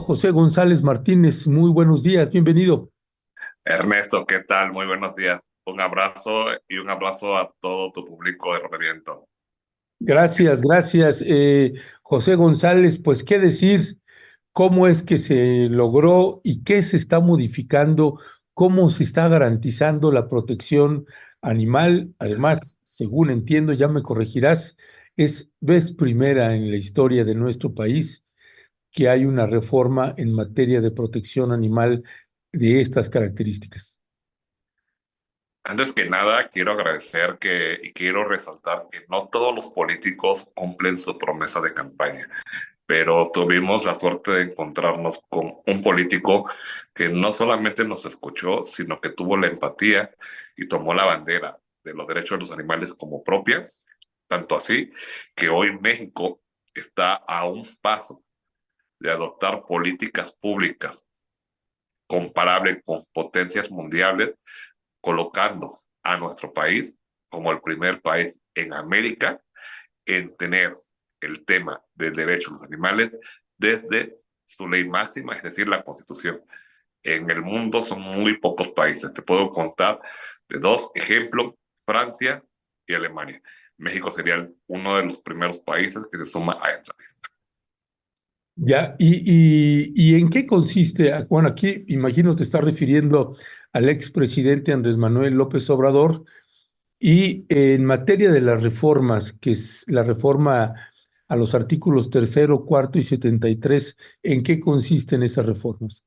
José González Martínez. Muy buenos días, bienvenido. Ernesto, ¿qué tal? Muy buenos días. Un abrazo y un abrazo a todo tu público de Rodeviento. Gracias, gracias. José González, pues qué decir, cómo es que se logró y qué se está modificando, cómo se está garantizando la protección animal. Además, según entiendo, ya me corregirás, es vez primera en la historia de nuestro país que hay una reforma en materia de protección animal de estas características. Antes que nada, quiero agradecer y quiero resaltar que no todos los políticos cumplen su promesa de campaña, pero tuvimos la suerte de encontrarnos con un político que no solamente nos escuchó, sino que tuvo la empatía y tomó la bandera de los derechos de los animales como propias, tanto así que hoy México está a un paso de adoptar políticas públicas comparables con potencias mundiales, colocando a nuestro país como el primer país en América en tener el tema del derecho a los animales desde su ley máxima, es decir, la Constitución. En el mundo son muy pocos países. Te puedo contar de dos ejemplos, Francia y Alemania. México sería uno de los primeros países que se suma a esta lista. Ya, ¿y en qué consiste? Bueno, aquí imagino te estás refiriendo al expresidente Andrés Manuel López Obrador y en materia de las reformas, que es la reforma a los artículos tercero, cuarto y 73, ¿en qué consisten esas reformas?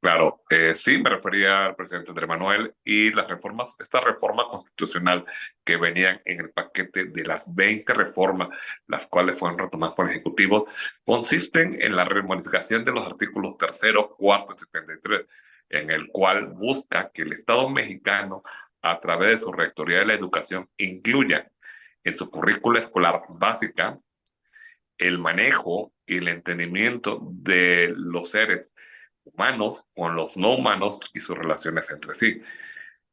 Claro, sí, me refería al presidente Andrés Manuel y las reformas, esta reforma constitucional que venían en el paquete de las 20 reformas, las cuales fueron retomadas por el Ejecutivo, consisten en la remodificación de los artículos tercero, cuarto y 73, en el cual busca que el Estado mexicano, a través de su Rectoría de la Educación, incluya en su currícula escolar básica el manejo y el entendimiento de los seres humanos con los no humanos y sus relaciones entre sí.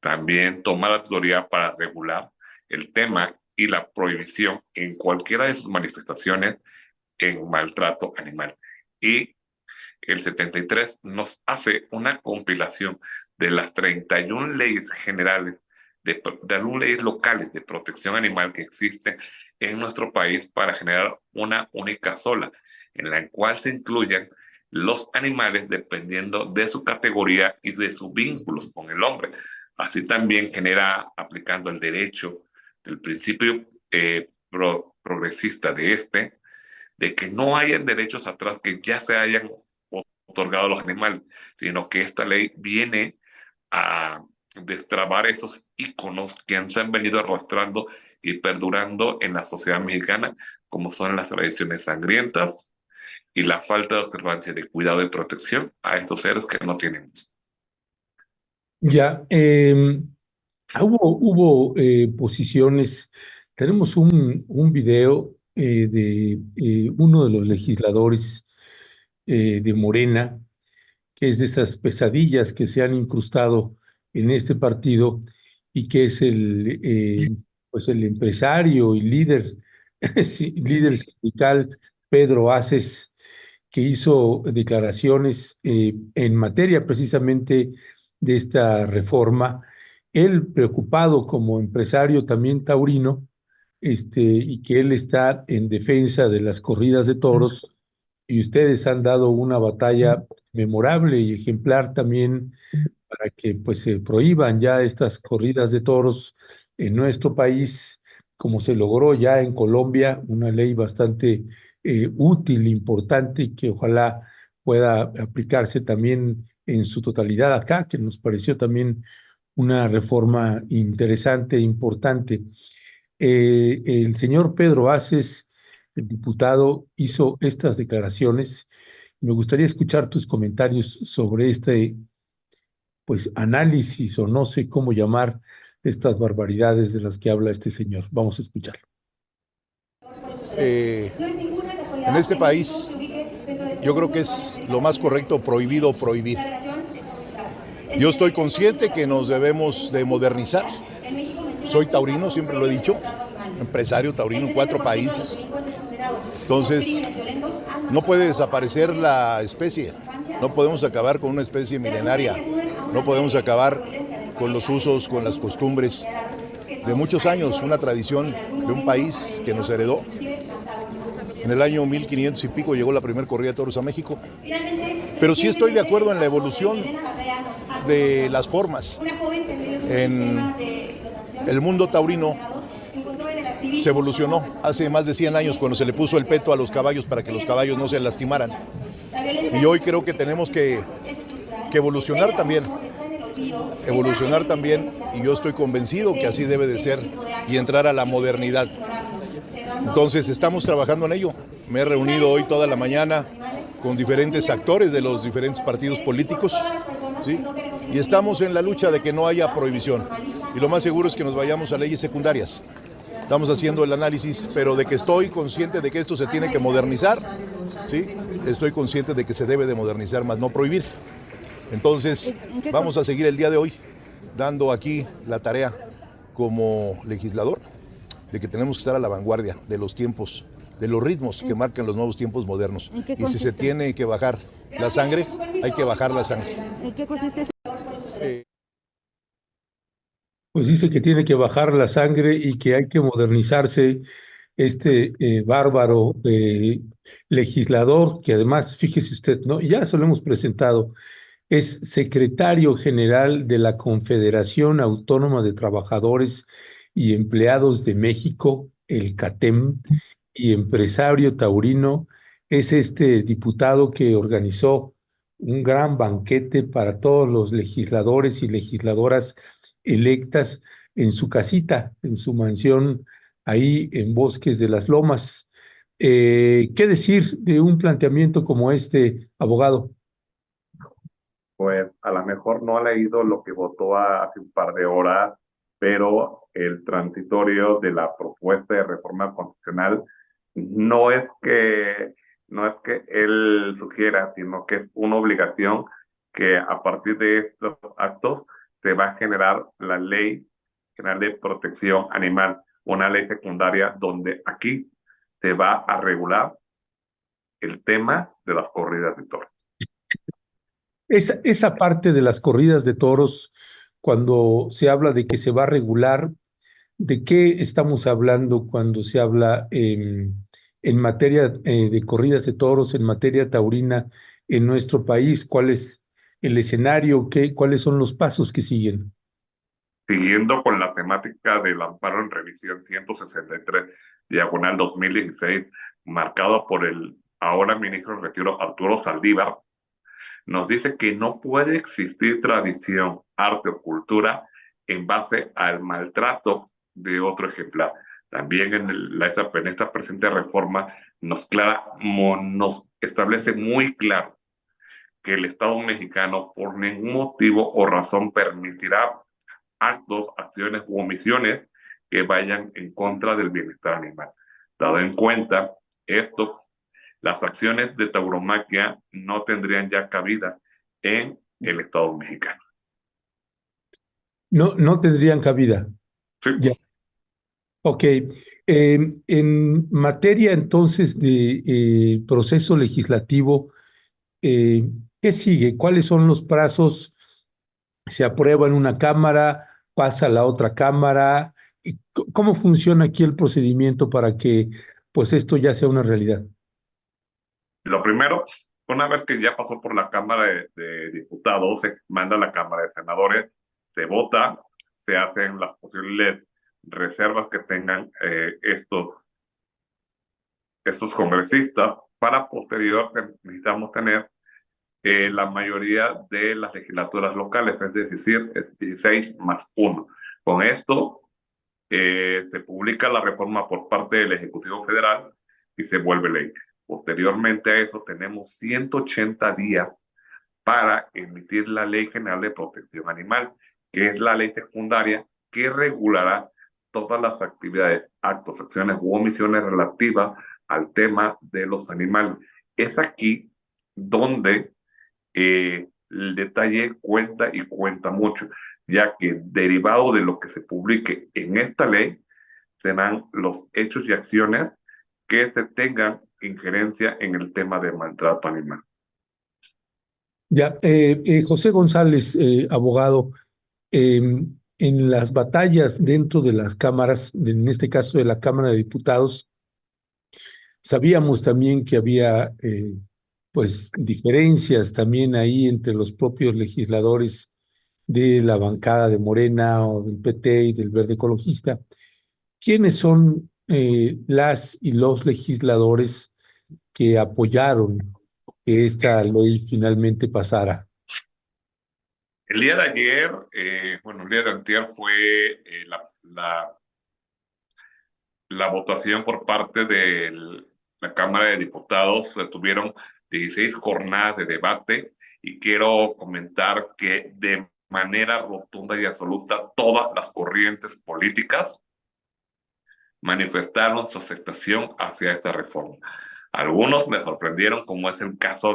También toma la teoría para regular el tema y la prohibición en cualquiera de sus manifestaciones en maltrato animal. Y el 73 nos hace una compilación de las 31 leyes generales, de leyes locales de protección animal que existen en nuestro país para generar una única sola, en la cual se incluyen los animales dependiendo de su categoría y de sus vínculos con el hombre. Así también genera, aplicando el derecho del principio progresista de que no hayan derechos atrás que ya se hayan otorgado a los animales, sino que esta ley viene a destrabar esos íconos que se han venido arrastrando y perdurando en la sociedad mexicana, como son las tradiciones sangrientas y la falta de observancia de cuidado y protección a estos seres que no tienen voz. Ya, hubo posiciones, tenemos un video de uno de los legisladores de Morena, que es de esas pesadillas que se han incrustado en este partido y que es pues el empresario y líder, sí, líder sindical Pedro Aces, que hizo declaraciones en materia precisamente de esta reforma. Él preocupado como empresario también taurino, y que él está en defensa de las corridas de toros y ustedes han dado una batalla memorable y ejemplar también para que pues se prohíban ya estas corridas de toros en nuestro país, como se logró ya en Colombia, una ley bastante útil, importante y que ojalá pueda aplicarse también en su totalidad acá, que nos pareció también una reforma interesante e importante. El señor Pedro Aces, el diputado, hizo estas declaraciones. Me gustaría escuchar tus comentarios sobre este, pues, análisis o no sé cómo llamar estas barbaridades de las que habla este señor. Vamos a escucharlo. Eh, en este país yo creo que es lo más correcto prohibido prohibir. Yo estoy consciente que nos debemos de modernizar. Soy taurino, siempre lo he dicho, empresario taurino en 4 países. Entonces, No puede desaparecer la especie, no podemos acabar con una especie milenaria, no podemos acabar con los usos, con las costumbres de muchos años, una tradición de un país que nos heredó. En el año 1500 y pico llegó la primera corrida de toros a México, pero sí estoy de acuerdo en la evolución de las formas. En el mundo taurino se evolucionó hace más de 100 años cuando se le puso el peto a los caballos para que los caballos no se lastimaran. Y hoy creo que tenemos que evolucionar también. Y yo estoy convencido que así debe de ser y entrar a la modernidad. Entonces estamos trabajando en ello. Me he reunido hoy toda la mañana con diferentes actores de los diferentes partidos políticos, ¿sí? Y estamos en la lucha de que no haya prohibición. Y lo más seguro es que nos vayamos a leyes secundarias. Estamos haciendo el análisis, pero de que estoy consciente de que esto se tiene que modernizar, ¿sí? Estoy consciente de que se debe de modernizar, más no prohibir. Entonces, vamos a seguir el día de hoy dando aquí la tarea como legislador de que tenemos que estar a la vanguardia de los tiempos, de los ritmos que marcan los nuevos tiempos modernos. Y si se tiene que bajar la sangre, hay que bajar la sangre. ¿En qué consiste eso? Pues dice que tiene que bajar la sangre y que hay que modernizarse este bárbaro legislador, que además, fíjese usted, ¿no? Ya se lo hemos presentado, es secretario general de la Confederación Autónoma de Trabajadores y Empleados de México, el CATEM, y empresario taurino. Es este diputado que organizó un gran banquete para todos los legisladores y legisladoras electas en su casita, en su mansión, ahí en Bosques de las Lomas. ¿Qué decir de un planteamiento como este, abogado? Pues a lo mejor no ha leído lo que votó hace un par de horas, pero el transitorio de la propuesta de reforma constitucional no es que, no es que él sugiera, sino que es una obligación que a partir de estos actos se va a generar la Ley General de Protección Animal, una ley secundaria donde aquí se va a regular el tema de las corridas de toros. Esa parte de las corridas de toros, cuando se habla de que se va a regular, ¿de qué estamos hablando cuando se habla en materia de corridas de toros, en materia taurina en nuestro país? ¿Cuál es el escenario? ¿Cuáles son los pasos que siguen? Siguiendo con la temática del amparo en revisión 163, diagonal 2016, marcado por el ahora ministro de Retiro Arturo Saldívar, nos dice que no puede existir tradición, arte o cultura en base al maltrato de otro ejemplar. También en esta presente reforma nos establece muy claro que el Estado mexicano por ningún motivo o razón permitirá actos, acciones u omisiones que vayan en contra del bienestar animal. Dado en cuenta esto, las acciones de tauromaquia no tendrían ya cabida en el Estado mexicano. No tendrían cabida. Sí. Ya. Ok. En materia entonces de proceso legislativo, ¿qué sigue? ¿Cuáles son los plazos? ¿Se aprueba en una cámara, pasa a la otra cámara? ¿Y cómo funciona aquí el procedimiento para que pues esto ya sea una realidad? Lo primero, una vez que ya pasó por la Cámara de Diputados, se manda a la Cámara de Senadores, se vota, se hacen las posibles reservas que tengan estos congresistas. Para posterior necesitamos tener la mayoría de las legislaturas locales, es decir, 16 más 1. Con esto se publica la reforma por parte del Ejecutivo Federal y se vuelve ley. Posteriormente a eso tenemos 180 días para emitir la Ley General de Protección Animal, que es la ley secundaria que regulará todas las actividades, actos, acciones u omisiones relativas al tema de los animales. Es aquí donde el detalle cuenta y cuenta mucho, ya que derivado de lo que se publique en esta ley serán los hechos y acciones que se tengan injerencia en el tema de maltrato animal. Ya, José González, abogado, en las batallas dentro de las cámaras, en este caso de la Cámara de Diputados, sabíamos también que había pues diferencias también ahí entre los propios legisladores de la bancada de Morena o del PT y del Verde Ecologista. ¿Quiénes son las y los legisladores que apoyaron que esta ley finalmente pasara? El día de ayer, el día de antier fue la votación por parte de la Cámara de Diputados. Se tuvieron 16 jornadas de debate y quiero comentar que de manera rotunda y absoluta todas las corrientes políticas manifestaron su aceptación hacia esta reforma. Algunos me sorprendieron, como es el caso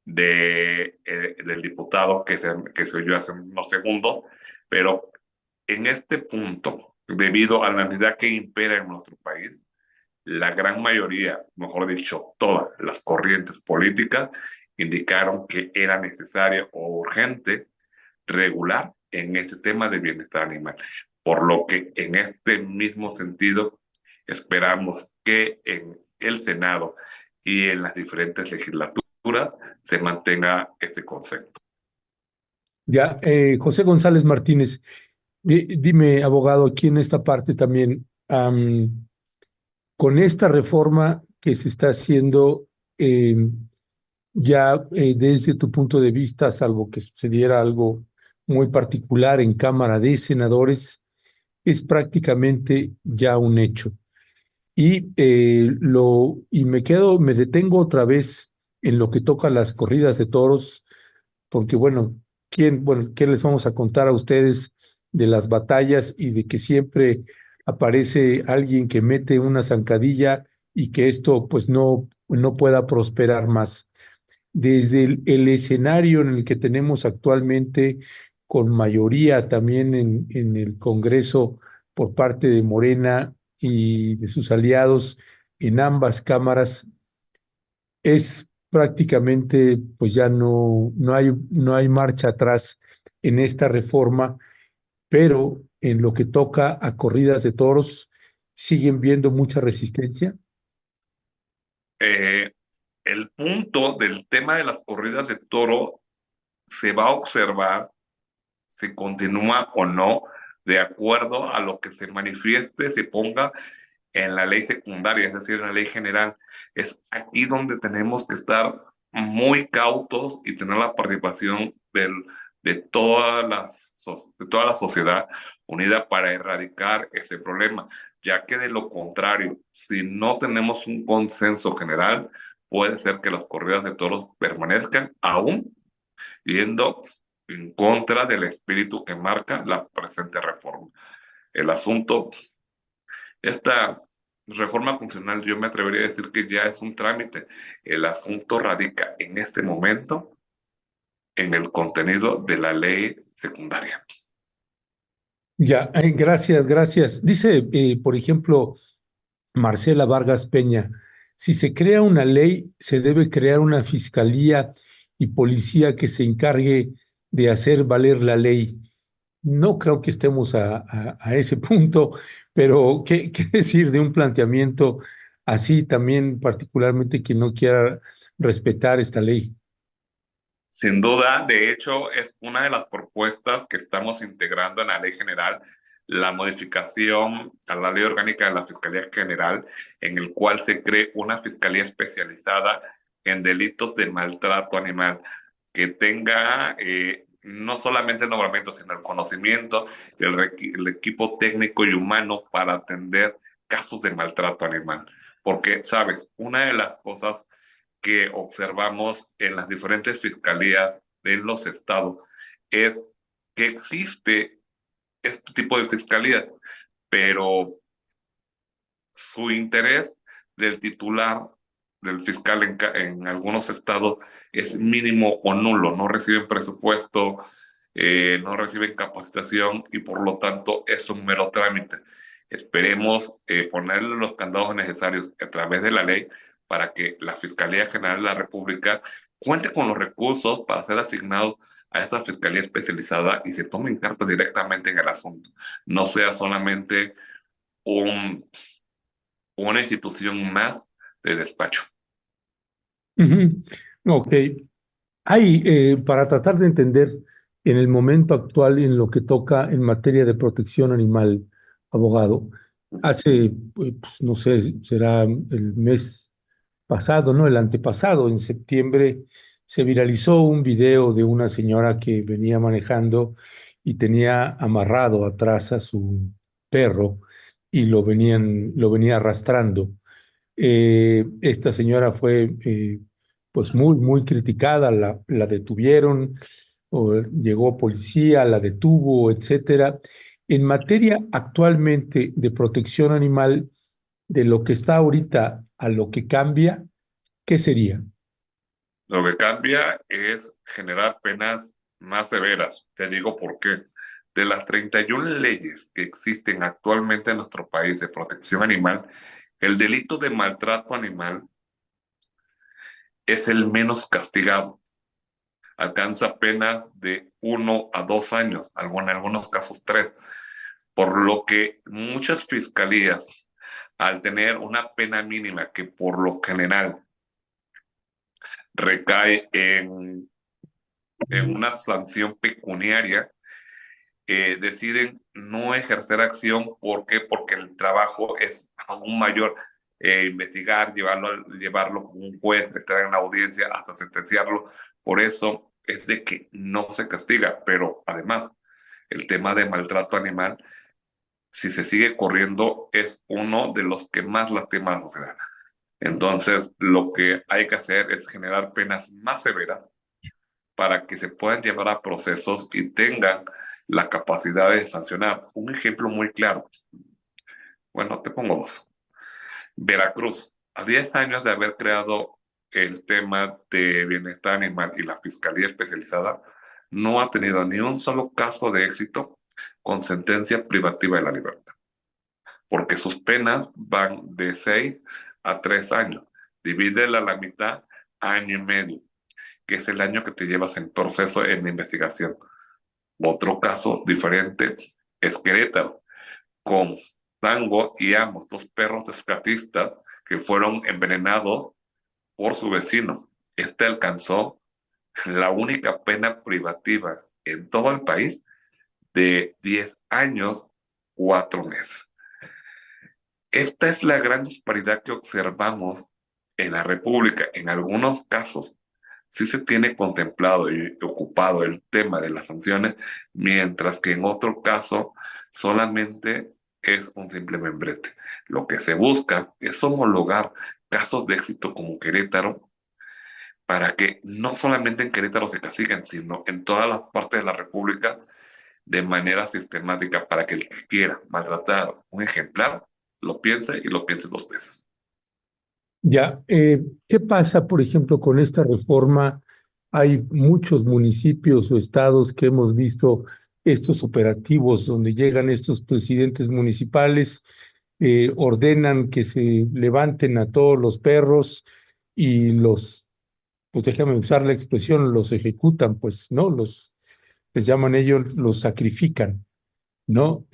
del diputado que se oyó hace unos segundos, pero en este punto, debido a la entidad que impera en nuestro país, la gran mayoría, mejor dicho, todas las corrientes políticas indicaron que era necesario o urgente regular en este tema de bienestar animal. Por lo que en este mismo sentido, esperamos que en el Senado y en las diferentes legislaturas se mantenga este concepto. Ya, José González Martínez, dime, abogado, aquí en esta parte también, con esta reforma que se está haciendo, ya desde tu punto de vista, salvo que sucediera algo muy particular en Cámara de Senadores, es prácticamente ya un hecho. Y me detengo otra vez en lo que toca a las corridas de toros, porque ¿qué les vamos a contar a ustedes de las batallas y de que siempre aparece alguien que mete una zancadilla y que esto pues no pueda prosperar más? Desde el escenario en el que tenemos actualmente, con mayoría también en el Congreso por parte de Morena y de sus aliados en ambas cámaras, es prácticamente, pues ya no hay marcha atrás en esta reforma, pero en lo que toca a corridas de toros, siguen viendo mucha resistencia. Eh, el punto del tema de las corridas de toro se va a observar si continúa o no, de acuerdo a lo que se manifieste, se ponga en la ley secundaria, es decir, en la ley general. Es aquí donde tenemos que estar muy cautos y tener la participación de toda la sociedad unida para erradicar ese problema, ya que de lo contrario, si no tenemos un consenso general, puede ser que las corridas de toros permanezcan aún yendo en contra del espíritu que marca la presente reforma. El asunto, esta reforma constitucional, yo me atrevería a decir que ya es un trámite. El asunto radica en este momento en el contenido de la ley secundaria. Ya, gracias. Dice, por ejemplo, Marcela Vargas Peña, si se crea una ley, se debe crear una fiscalía y policía que se encargue de hacer valer la ley. No creo que estemos a ese punto, pero ¿qué decir de un planteamiento así también, particularmente quien no quiera respetar esta ley? Sin duda, de hecho, es una de las propuestas que estamos integrando en la ley general, la modificación a la ley orgánica de la Fiscalía General, en el cual se cree una fiscalía especializada en delitos de maltrato animal, que tenga no solamente el nombramiento, sino el conocimiento, el equipo técnico y humano para atender casos de maltrato animal. Porque, sabes, una de las cosas que observamos en las diferentes fiscalías de los estados es que existe este tipo de fiscalía, pero su interés del titular, del fiscal en algunos estados es mínimo o nulo, no reciben presupuesto, no reciben capacitación y por lo tanto es un mero trámite. Esperemos ponerle los candados necesarios a través de la ley para que la Fiscalía General de la República cuente con los recursos para ser asignados a esa Fiscalía especializada y se tomen cartas directamente en el asunto. No sea solamente un, una institución más de despacho. Ujú. Ok. Para tratar de entender en el momento actual en lo que toca en materia de protección animal, abogado, hace, pues, no sé, será el mes pasado, ¿no? El antepasado, en septiembre, se viralizó un video de una señora que venía manejando y tenía amarrado atrás a su perro y lo venía arrastrando. Esta señora fue pues muy criticada, la detuvieron, llegó policía, la detuvo, etcétera. En materia actualmente de protección animal, de lo que está ahorita a lo que cambia, ¿qué sería? Lo que cambia es generar penas más severas. Te digo por qué. De las 31 leyes que existen actualmente en nuestro país de protección animal, el delito de maltrato animal es el menos castigado. Alcanza penas de 1 a 2 años, en algunos casos 3, por lo que muchas fiscalías, al tener una pena mínima que por lo general recae en una sanción pecuniaria, deciden no ejercer acción. ¿Por qué? Porque el trabajo es aún mayor. Investigar, llevarlo con un juez, estar en la audiencia hasta sentenciarlo. Por eso es de que no se castiga, pero además el tema de maltrato animal, si se sigue corriendo, es uno de los que más lastima a la sociedad. Entonces, lo que hay que hacer es generar penas más severas para que se puedan llevar a procesos y tengan la capacidad de sancionar. Un ejemplo muy claro, bueno, te pongo dos. Veracruz, a 10 años de haber creado el tema de bienestar animal y la Fiscalía Especializada, no ha tenido ni un solo caso de éxito con sentencia privativa de la libertad, porque sus penas van de 6 a 3 años. Divídela a la mitad, año y medio, que es el año que te llevas en proceso en investigación. Otro caso diferente es Querétaro, con Tango y Amos, dos perros rescatistas que fueron envenenados por su vecino. Este alcanzó la única pena privativa en todo el país de 10 años, 4 meses. Esta es la gran disparidad que observamos en la República. En algunos casos sí se tiene contemplado y ocupado el tema de las sanciones, mientras que en otro caso solamente es un simple membrete. Lo que se busca es homologar casos de éxito como Querétaro para que no solamente en Querétaro se castiguen, sino en todas las partes de la República de manera sistemática para que el que quiera maltratar un ejemplar lo piense y lo piense 2 veces. Ya, ¿qué pasa, por ejemplo, con esta reforma? Hay muchos municipios o estados que hemos visto estos operativos donde llegan estos presidentes municipales, ordenan que se levanten a todos los perros y pues déjame usar la expresión, los ejecutan, pues, ¿no? Les llaman ellos, los sacrifican, ¿no?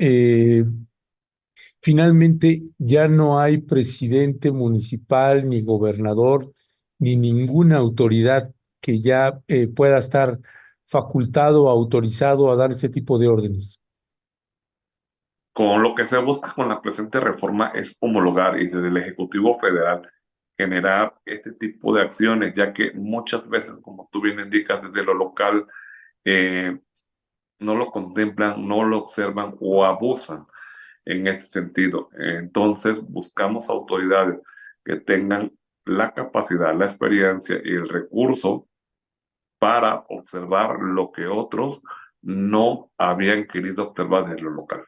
Finalmente, ya no hay presidente municipal, ni gobernador, ni ninguna autoridad que ya pueda estar facultado o autorizado a dar ese tipo de órdenes. Con lo que se busca con la presente reforma es homologar y desde el Ejecutivo Federal generar este tipo de acciones, ya que muchas veces, como tú bien indicas, desde lo local eh, no lo contemplan, no lo observan o abusan en ese sentido. Entonces, buscamos autoridades que tengan la capacidad, la experiencia y el recurso para observar lo que otros no habían querido observar desde lo local.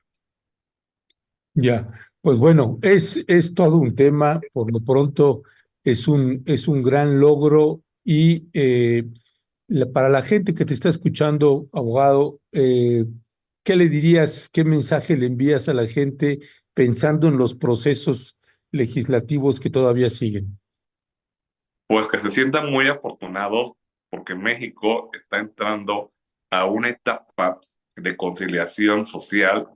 Ya, pues bueno, es todo un tema, por lo pronto es un gran logro y para la gente que te está escuchando, abogado, ¿qué le dirías, qué mensaje le envías a la gente pensando en los procesos legislativos que todavía siguen? Pues que se sientan muy afortunados porque México está entrando a una etapa de conciliación social,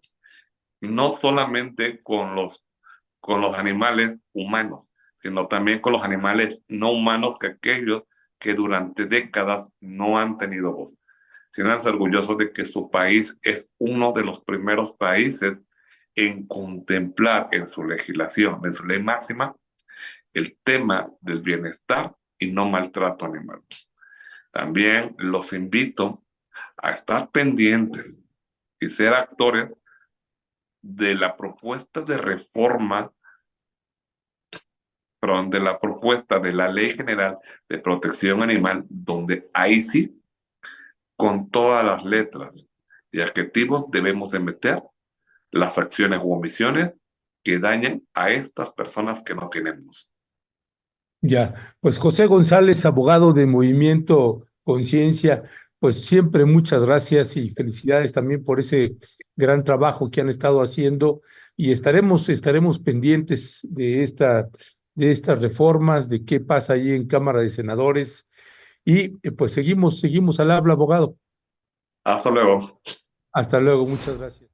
no solamente con los animales humanos, sino también con los animales no humanos, que aquellos que durante décadas no han tenido voz. Siéntanse orgullosos de que su país es uno de los primeros países en contemplar en su legislación, en su ley máxima, el tema del bienestar y no maltrato animal. También los invito a estar pendientes y ser actores de la propuesta de reforma, perdón, de la propuesta de la Ley General de Protección Animal, donde ahí sí, con todas las letras y adjetivos, debemos de meter las acciones u omisiones que dañen a estas personas que no tenemos. Ya, pues José González, abogado de Movimiento Conciencia, pues siempre muchas gracias y felicidades también por ese gran trabajo que han estado haciendo y estaremos pendientes de estas reformas, de qué pasa ahí en Cámara de Senadores y pues seguimos al habla, abogado. Hasta luego. Hasta luego, muchas gracias.